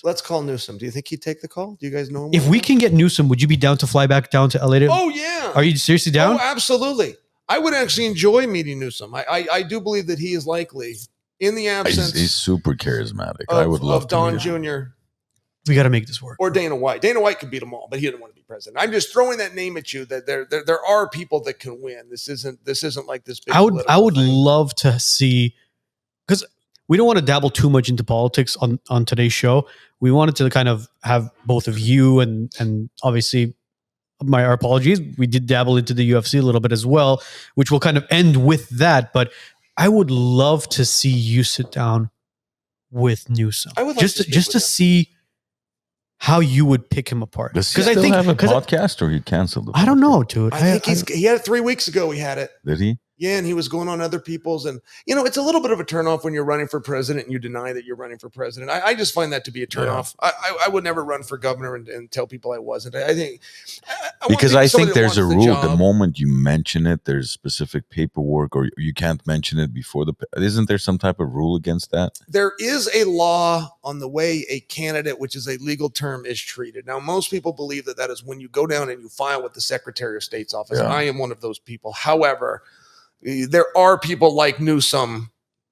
Let's call Newsom. Do you think he'd take the call? Do you guys know him? If we can get Newsom, would you be down to fly back down to LA? Oh, yeah. Are you seriously down? Oh, absolutely. I would actually enjoy meeting Newsom. I do believe that he is likely, in the absence He's super charismatic. of, I would love of Don to meet him. Jr. We got to make this work. Or Dana White. Dana White could beat them all, but he didn't want to be president. I'm just throwing that name at you that there are people that can win. This isn't like this big I would thing. love to see, because we don't want to dabble too much into politics on today's show. We wanted to kind of have both of you and obviously our apologies. We did dabble into the UFC a little bit as well, which will kind of end with that. But I would love to see you sit down with Newsom. I would love just to see how you would pick him apart. Does he still have a podcast or he canceled it? I don't know, dude. I think he had it 3 weeks ago. He had it. Did he? Yeah, and he was going on other people's. And, it's a little bit of a turnoff when you're running for president and you deny that you're running for president. I just find that to be a turnoff. Yeah. I would never run for governor and tell people I wasn't. I think there's a rule. The moment you mention it, there's specific paperwork, or you can't mention it before isn't there some type of rule against that? There is a law on the way a candidate, which is a legal term, is treated. Now, most people believe that is when you go down and you file with the Secretary of State's office. Yeah. I am one of those people. However, there are people like Newsom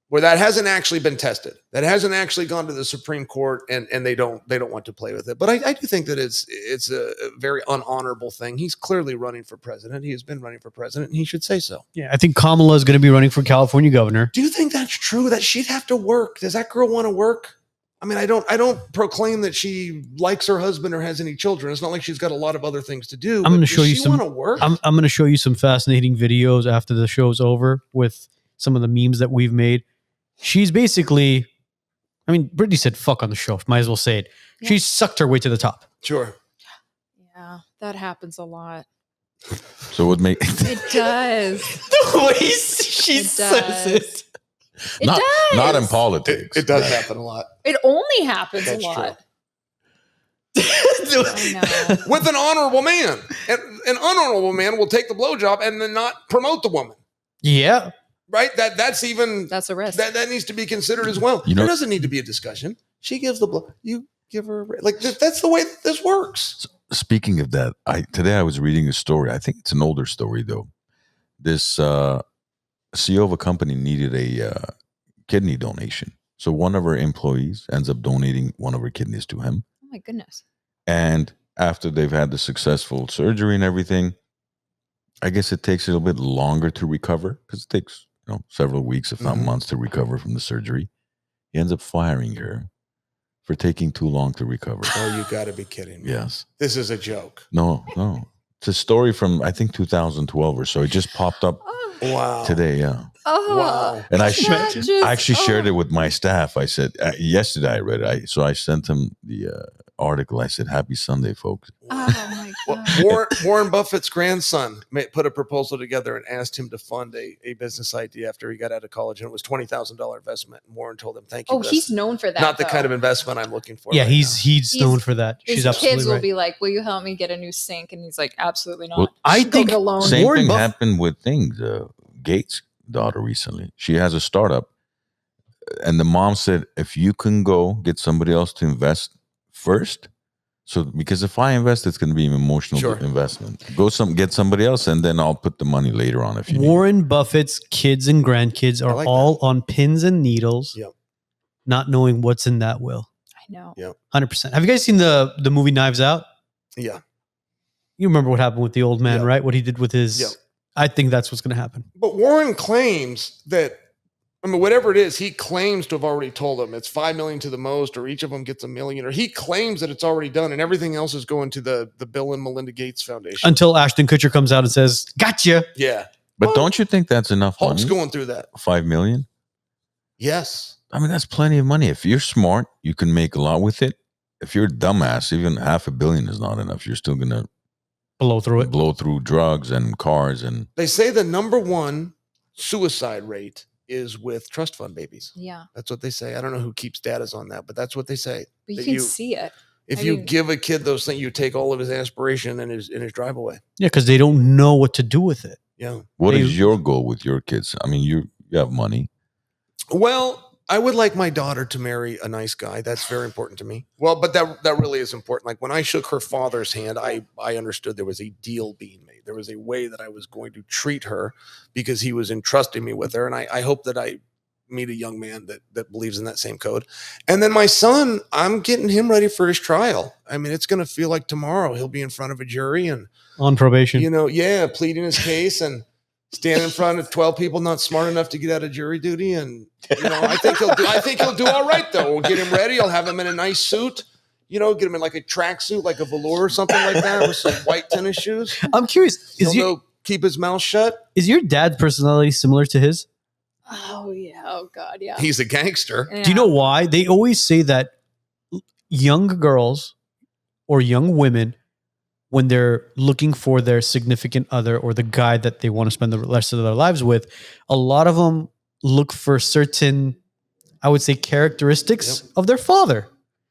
where that hasn't actually been tested. That hasn't actually gone to the Supreme Court, and they don't want to play with it. But I do think that it's a very unhonorable thing. He's clearly running for president. He has been running for president, and he should say so. Yeah, I think Kamala is going to be running for California governor. Do you think that's true? That she'd have to work? Does that girl want to work? I mean, I don't proclaim that she likes her husband or has any children. It's not like she's got a lot of other things to do. I'm going to show you some. Work? I'm going to show you some fascinating videos after the show's over with some of the memes that we've made. She's basically, I mean, Brittany said "fuck" on the show. Might as well say it. Yeah. She sucked her way to the top. Sure. Yeah, that happens a lot. So what make it does? The way she says it. It does. Not in politics. It does happen a lot. It only happens a lot. I know. With an honorable man. An unhonorable man will take the blowjob and then not promote the woman. Yeah. Right? That's a risk. That needs to be considered as well. There doesn't need to be a discussion. She gives the blow. You give her that's the way this works. Speaking of that, today I was reading a story. I think it's an older story though. This CEO of a company needed a kidney donation. So one of her employees ends up donating one of her kidneys to him. Oh my goodness. And after they've had the successful surgery and everything, I guess it takes a little bit longer to recover because it takes several weeks, if not months, to recover from the surgery. He ends up firing her for taking too long to recover. Oh, you got to be kidding me. Yes. This is a joke. No. It's a story from, I think, 2012 or so. It just popped up today, yeah. Oh, wow. And I actually shared it with my staff. I said, yesterday I read it. So I sent him the article. I said, "Happy Sunday, folks." Oh, my God. Well, Warren Buffett's grandson put a proposal together and asked him to fund a business idea after he got out of college. And it was $20,000 investment. And Warren told him, "Thank you." Oh, he's known for that. Not the kind of investment I'm looking for. Yeah, he's known for that. She's absolutely kids will be like, "Will you help me get a new sink?" And he's like, "Absolutely not." Well, I think same thing happened with things. Gates' daughter recently. She has a startup. And the mom said, if you can go get somebody else to invest first. So because if I invest, it's going to be an emotional investment. Get somebody else, and then I'll put the money later on if you Warren Buffett's kids and grandkids are all on pins and needles, not knowing what's in that will. I know. 100%. Have you guys seen the movie Knives Out? Yeah. You remember what happened with the old man, right? What he did with his... Yeah. I think that's what's going to happen. But Warren claims that, whatever it is, he claims to have already told them it's $5 million to the most, or each of them gets $1 million, or he claims that it's already done, and everything else is going to the Bill and Melinda Gates Foundation. Until Ashton Kutcher comes out and says, "Gotcha." Yeah. But don't you think that's enough Hulk's money? going through that. $5 million? Yes. That's plenty of money. If you're smart, you can make a lot with it. If you're a dumbass, even $500 million is not enough. You're still going to blow through drugs and cars. And they say the number one suicide rate is with trust fund babies. Yeah. That's what they say. I don't know who keeps data on that, but that's what they say. But you can see it. If you give a kid those things, you take all of his aspiration and his drive away. Yeah, because they don't know what to do with it. Yeah. What is your goal with your kids? You have money. Well, I would like my daughter to marry a nice guy. That's very important to me. Well, but that really is important. Like when I shook her father's hand, I understood there was a deal being made. There was a way that I was going to treat her because he was entrusting me with her. And I hope that I meet a young man that believes in that same code. And then my son, I'm getting him ready for his trial. I mean, it's going to feel like tomorrow he'll be in front of a jury and on probation. Pleading his case and stand in front of 12 people not smart enough to get out of jury duty. And I think he'll do all right though. We'll get him ready. I'll have him in a nice suit, get him in like a tracksuit, like a velour or something like that with some white tennis shoes. I'm curious. He'll keep his mouth shut. Is your dad's personality similar to his? Oh yeah. Oh God. Yeah. He's a gangster. Yeah. Do you know why? They always say that young girls or young women, when they're looking for their significant other or the guy that they want to spend the rest of their lives with, a lot of them look for certain, I would say, characteristics of their father.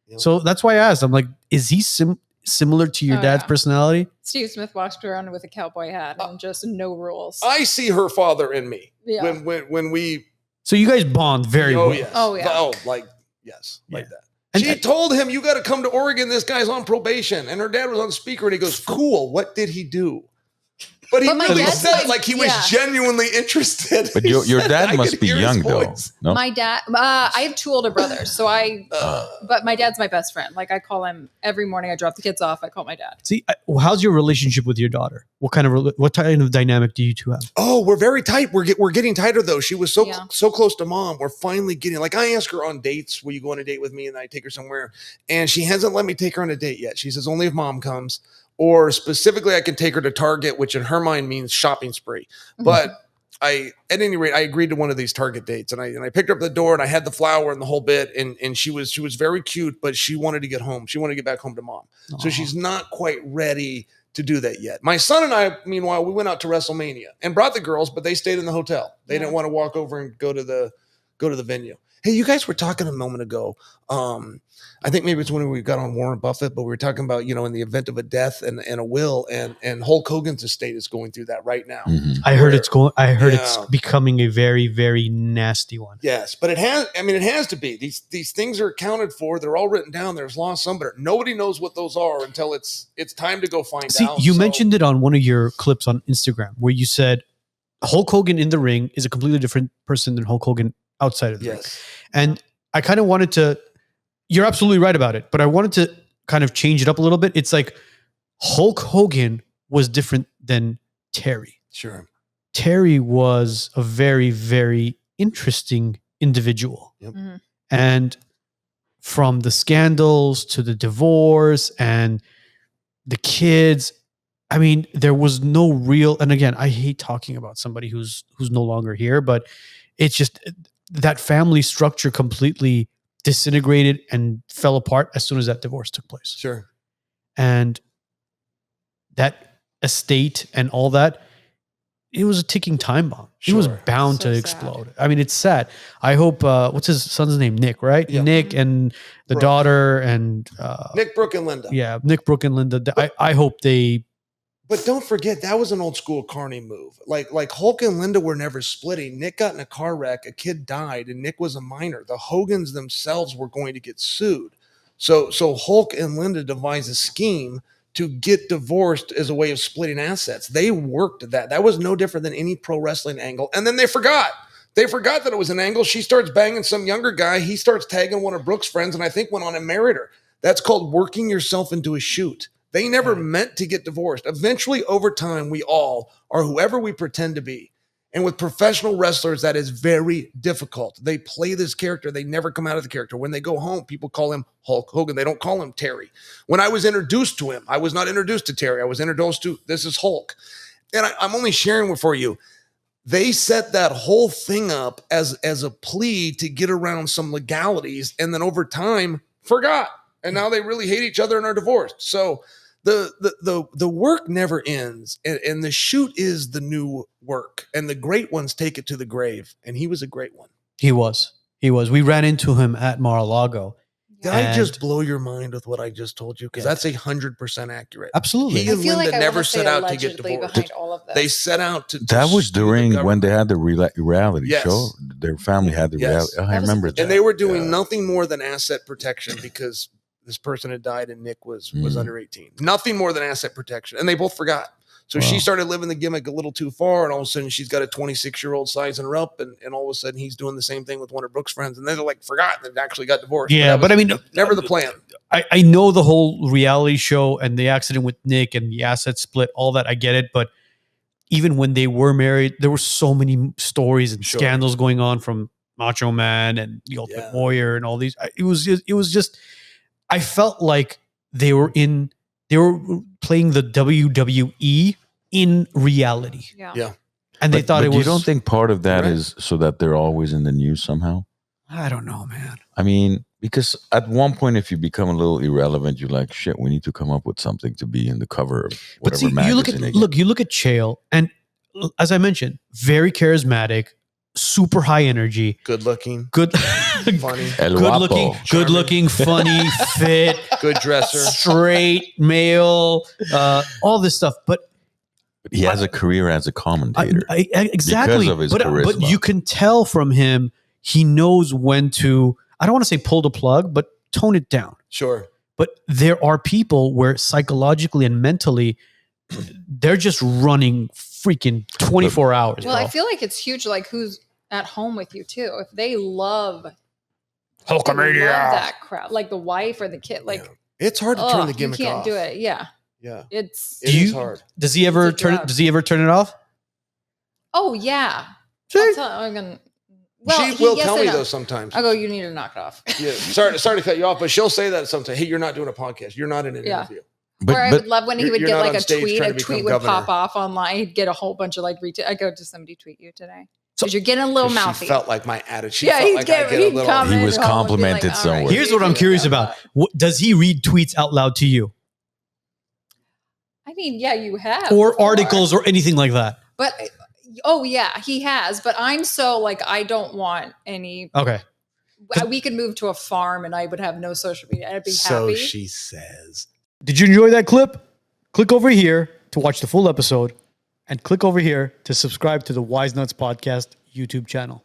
Yep. So that's why I asked. I'm like, is he similar to your dad's personality? Steve Smith walks around with a cowboy hat and just no rules. I see her father in me. Yeah. When we. So you guys bond very well. Yes. Oh yeah. Oh, like that. And she told him, you got to come to Oregon. This guy's on probation. And her dad was on speaker and he goes, cool. What did he do? But he really said like he was genuinely interested. But your dad must be young though. No? My dad, I have 2 older brothers. So but my dad's my best friend. Like I call him every morning. I drop the kids off. I call my dad. See, how's your relationship with your daughter? What kind of dynamic do you two have? Oh, we're very tight. We're getting tighter though. She was so close to mom. We're finally getting, like, I ask her on dates, will you go on a date with me? And I take her somewhere and she hasn't let me take her on a date yet. She says only if mom comes. Or specifically, I can take her to Target, which in her mind means shopping spree. But at any rate, I agreed to one of these Target dates, and I picked her up at the door, and I had the flower and the whole bit, and she was very cute, but she wanted to get home. She wanted to get back home to mom. Aww. So she's not quite ready to do that yet. My son and I, meanwhile, we went out to WrestleMania and brought the girls, but they stayed in the hotel. They didn't want to walk over and go to the venue. Hey, you guys were talking a moment ago. I think maybe it's when we got on Warren Buffett, but we were talking about, in the event of a death and a will, and Hulk Hogan's estate is going through that right now. Mm-hmm. I heard it's becoming a very, very nasty one. Yes, but it has to be. These things are accounted for. They're all written down. There's lost somewhere. Nobody knows what those are until it's time to go find out. See, you mentioned it on one of your clips on Instagram where you said Hulk Hogan in the ring is a completely different person than Hulk Hogan outside of the ring. And I kind of wanted to, you're absolutely right about it, but I wanted to kind of change it up a little bit. It's like Hulk Hogan was different than Terry. Sure. Terry was a very, very interesting individual. Yep. Mm-hmm. And from the scandals to the divorce and the kids, I mean, there was no real, and again, I hate talking about somebody who's no longer here, but it's just that family structure completely disintegrated and fell apart as soon as that divorce took place. Sure. And that estate and all that, it was a ticking time bomb. It was bound to explode. Sad. I mean, it's sad. I hope, what's his son's name? Nick, right? Yeah. Nick and the daughter and... Nick, Brooke, and Linda. Yeah, Nick, Brooke, and Linda. I hope they... But don't forget, that was an old school Carney move. Like Hulk and Linda were never splitting. Nick got in a car wreck, a kid died, and Nick was a minor. The Hogans themselves were going to get sued. So Hulk and Linda devised a scheme to get divorced as a way of splitting assets. They worked that. That was no different than any pro wrestling angle. And then they forgot. They forgot that it was an angle. She starts banging some younger guy. He starts tagging one of Brooke's friends, and I think went on and married her. That's called working yourself into a shoot. They never meant to get divorced. Eventually, over time, we all are whoever we pretend to be. And with professional wrestlers, that is very difficult. They play this character. They never come out of the character. When they go home, people call him Hulk Hogan. They don't call him Terry. When I was introduced to him, I was not introduced to Terry. I was introduced to, this is Hulk. And I'm only sharing for you. They set that whole thing up as a plea to get around some legalities. And then over time, forgot. And now they really hate each other and are divorced. So the work never ends, and the shoot is the new work, and the great ones take it to the grave. And he was a great one. He was. We ran into him at Mar-a-Lago, Did I And- just blow your mind with what I just told you? Because Yeah. that's 100% accurate. Absolutely. He I and feel Linda like I never want to say set out to get allegedly divorced. behind all of this. They set out to. That was stew the during when government. they had the reality Yes. show. Their family had the Yes. reality. I That was a remember good that. And they were doing Yeah. nothing more than asset protection because this person had died and Nick was Mm. under 18. Nothing more than asset protection. And they both forgot. So she Wow. started living the gimmick a little too far, and all of a sudden she's got a 26-year-old sizing her up, and all of a sudden he's doing the same thing with one of Brooke's friends, and then they're like forgotten and actually got divorced. Yeah, that but I was mean, never the plan. I know the whole reality show and the accident with Nick and the asset split, all that. I get it. But even when they were married, there were so many stories and Sure. scandals going on from Macho Man and the Ultimate Yeah. Warrior and all these. It was just, I felt like they were playing the WWE in reality. Yeah. Yeah. And they But- thought but it was. You don't think part of that Correct. is so that they're always in the news somehow? I don't know, man. I mean, because at one point, if you become a little irrelevant, you're like, shit, we need to come up with something to be in the cover of But whatever see, magazine. you look at again. you look at Chael, and as I mentioned, very charismatic, super high energy, Good looking, good, funny, El good Guapo. looking, good looking, funny, fit, good dresser. straight male, all this stuff. But He has a career as a commentator. exactly, Because of his but charisma. you can tell from him he knows when to. I don't want to say pull the plug, but tone it down. Sure. But there are people where psychologically and mentally, they're just running freaking 24 hours. Well, bro. I feel like it's huge. Like who's at home with you too? If they love, Hulkamania. that crowd, like the wife or the kid, like Yeah. It's hard to turn the you gimmick can't off. do it. Yeah, Yeah. it's. It is hard. Does he ever It's a turn it? drug. Does he ever turn it off? Oh yeah. I'm gonna. Well, She will yes tell and me no. though sometimes. I go, you need to knock it off. Yeah. Sorry to cut you off, but she'll say that sometimes. Hey, you're not doing a podcast. You're not in an Yeah. interview. But, or I but would love when he you're- would you're get not like on a stage tweet. trying A to tweet become would pop governor. off online. He'd get a whole bunch of like retweet. I go, did somebody tweet you today? So- Because you're getting a little She mouthy. felt like my attitude. She Yeah, felt he'd like get- I get a he'd little. comment He was at home and be complimented all right, somewhere. Here's what I'm curious about. Does he read tweets out loud to you, I mean, yeah, you have. or before. articles, or anything like that? But oh yeah, he has. But I'm so like I don't want any. Okay. We could move to a farm and I would have no social media. I'd be So happy. she says. Did you enjoy that clip? Click over here to watch the full episode, and click over here to subscribe to the WiseNuts podcast YouTube channel.